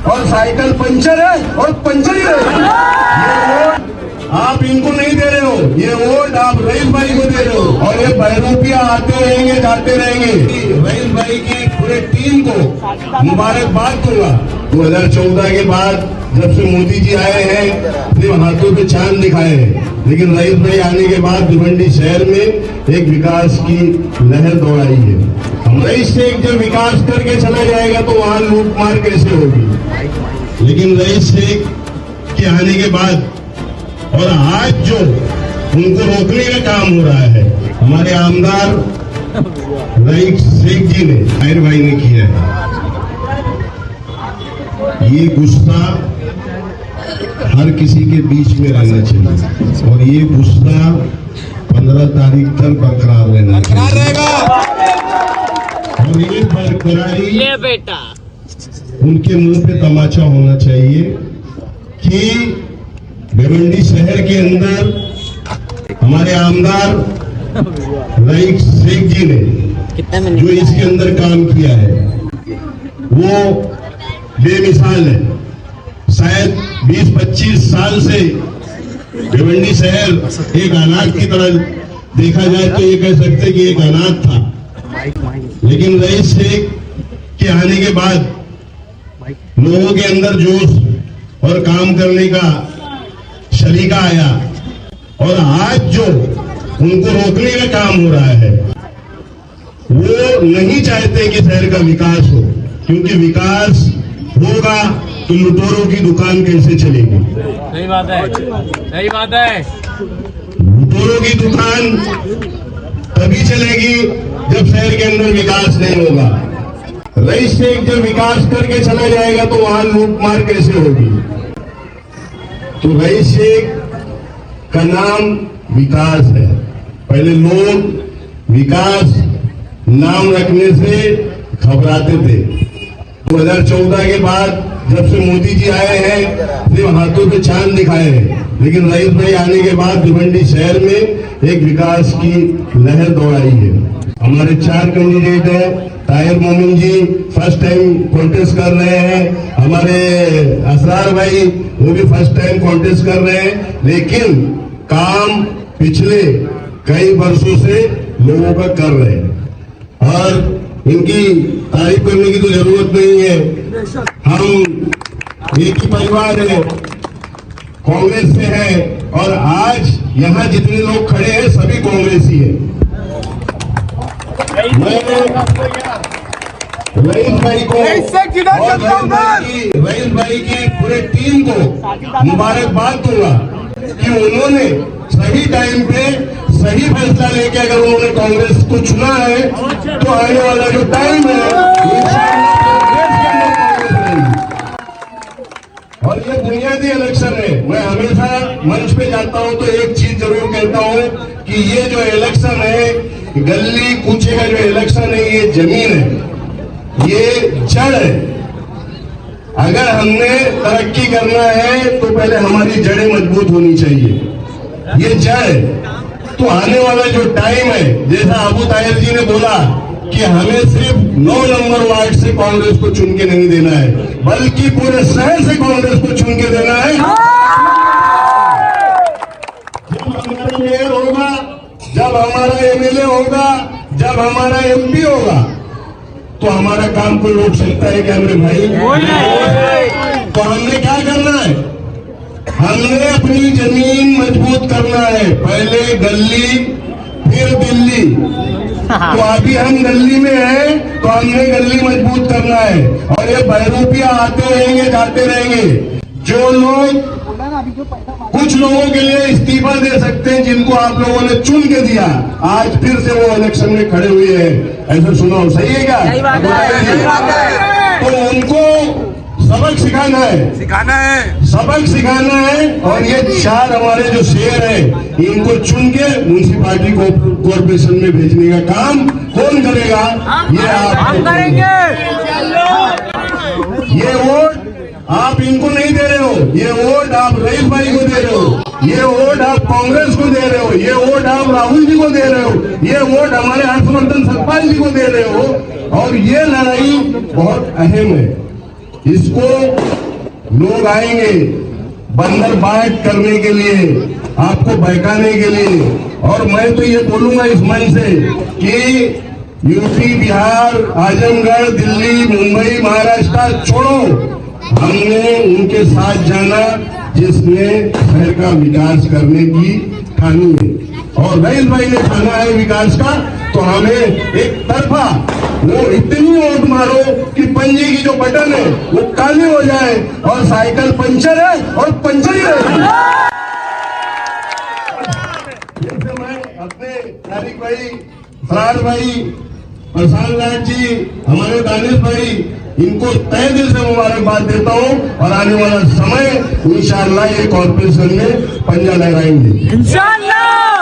और cycle puncture है और पंचर ही रहेगी। ये वोट आप इनको नहीं दे रहे हो, ये वोट आप रईस भाई को दे रहे हो। और ये बहरूपिया आते रहेंगे जाते रहेंगे। रईस भाई की पूरे टीम को मुबारकबाद दूंगा। 2014 के बाद जब से मोदी जी आए हैं सिर्फ हाथों पे चांद दिखाए हैं, लेकिन रईस भाई आने के बाद भिवंडी शहर में एक विकास की लहर दौड़ाई है। हम रईस शेख जब विकास करके चला जाएगा तो वहां लूट मार कैसे होगी, लेकिन रईस शेख के आने के बाद और आज जो उनको रोकने का काम हो रहा है हमारे आमदार रईस शेख जी ने, ताहिर भाई ने किया है। ये गुस्सा हर किसी के बीच में रहना चाहिए और ये गुस्सा 15 तारीख तक बरकरार रहना चाहिए। और ये बरकरारी बेटा उनके मुंह पे तमाचा होना चाहिए कि भिवंडी शहर के अंदर हमारे आमदार रईस शेख जी ने जो इसके अंदर काम किया है वो बेमिसाल है। शायद 20-25 साल से भिवंडी शहर एक अनाथ की तरह देखा जाए तो ये कह सकते कि एक अनाथ था, लेकिन रईस शेख के आने के बाद लोगों के अंदर जोश और काम करने का सलीका आया और आज जो उनको रोकने का काम हो रहा है वो नहीं चाहते कि शहर का विकास हो, क्योंकि विकास होगा तो लुटेरों की दुकान कैसे चलेगी। सही बात है, सही बात है। लुटेरों की दुकान तभी चलेगी जब शहर के अंदर विकास नहीं होगा। रईस शेख जब विकास करके चला जाएगा तो वहां लूट मार कैसे होगी। तो रईस शेख का नाम विकास है। पहले लोग विकास नाम रखने से घबराते थे। 2014 के बाद जब से मोदी जी आए हैं सिर्फ हाथों पे चांद दिखाए हैं, लेकिन रईस भाई आने के बाद भिवंडी शहर में एक विकास की लहर दौड़ाई है। हमारे 4 कैंडिडेट हैं। ताहिर मोमिन जी फर्स्ट टाइम कॉन्टेस्ट कर रहे हैं, हमारे असरार भाई वो भी फर्स्ट टाइम कॉन्टेस्ट कर रहे हैं, लेकिन काम पिछले कई वर्षों से लोगों का कर रहे हैं और इनकी तारीफ करने की तो जरूरत नहीं है। हम एक ही परिवार है, कांग्रेस से है और आज यहाँ जितने लोग खड़े हैं सभी कांग्रेसी है। रईस भाई की पूरे टीम को मुबारकबाद दूंगा कि उन्होंने सही टाइम पे सही फैसला लेके अगर उन्होंने कांग्रेस को चुना है तो आने वाला जो टाइम है और ये बुनियादी इलेक्शन है। मैं हमेशा मंच पे जाता हूं तो एक चीज जरूर कहता हूं कि ये जो इलेक्शन है, गली कूचे का जो इलेक्शन है, ये जमीन है, ये जड़ है। अगर हमने तरक्की करना है तो पहले हमारी जड़ें मजबूत होनी चाहिए। ये जड़ है। तो आने वाला जो टाइम है, जैसा अबू ताहिर जी ने बोला कि हमें सिर्फ 9 नंबर वार्ड से कांग्रेस को चुन के नहीं देना है, बल्कि पूरे शहर से कांग्रेस को चुन के देना है। जब हमारा मेयर होगा, जब हमारा एमएलए होगा, जब हमारा एमपी होगा, तो हमारा काम कोई रोक सकता है क्या मेरे भाई? तो हमने क्या करना है? हमने अपनी जमीन मजबूत करना है। पहले गली फिर दिल्ली। तो अभी हम गली में हैं तो हमने गली मजबूत करना है और ये बहरूपिया आते रहेंगे जाते रहेंगे। जो लोग कुछ लोगों के लिए इस्तीफा दे सकते हैं, जिनको आप लोगों ने चुन के दिया, आज फिर से वो इलेक्शन में खड़े हुए हैं। ऐसा सुनो, सही है क्या? तो उनको सबक सिखाना है, सबक सिखाना है। और ये 4 हमारे जो शेर हैं, इनको चुन के म्यूनिसिपालिटी कॉर्पोरेशन में भेजने का काम कौन करेगा? ये आप करेंगे। ये वोट आप इनको नहीं दे रहे हो, ये वोट आप रईस भाई को दे रहे हो, ये वोट आप कांग्रेस को दे रहे हो, ये वोट आप राहुल जी को दे रहे हो, ये वोट हमारे हर्षवर्धन सतपाल जी को दे रहे हो। और ये लड़ाई बहुत अहम है। इसको लोग आएंगे बंदरबाट करने के लिए, आपको बहकाने के लिए। और मैं तो ये बोलूंगा इस मंच से कि यूपी, बिहार, आजमगढ़, दिल्ली, मुंबई, महाराष्ट्र छोड़ो, हमने उनके साथ जाना जिसने शहर का विकास करने की ठानी है। और रईस भाई ने ठाना है विकास का, तो हमें एक तरफा वो इतनी वोट मारो कि पंजे की जो बटन है वो काले हो जाए और साइकिल पंचर है और पंचर ही रहेगी। जैसे मैं अपने तारिक भाई, फरार भाई, प्रशांत लाल जी, हमारे दानिश भाई, इनको तहे दिल से मुबारकबाद देता हूं और आने वाला समय इंशाअल्लाह ये कॉर्पोरेशन में पंजा लहराएंगे इंशाअल्लाह।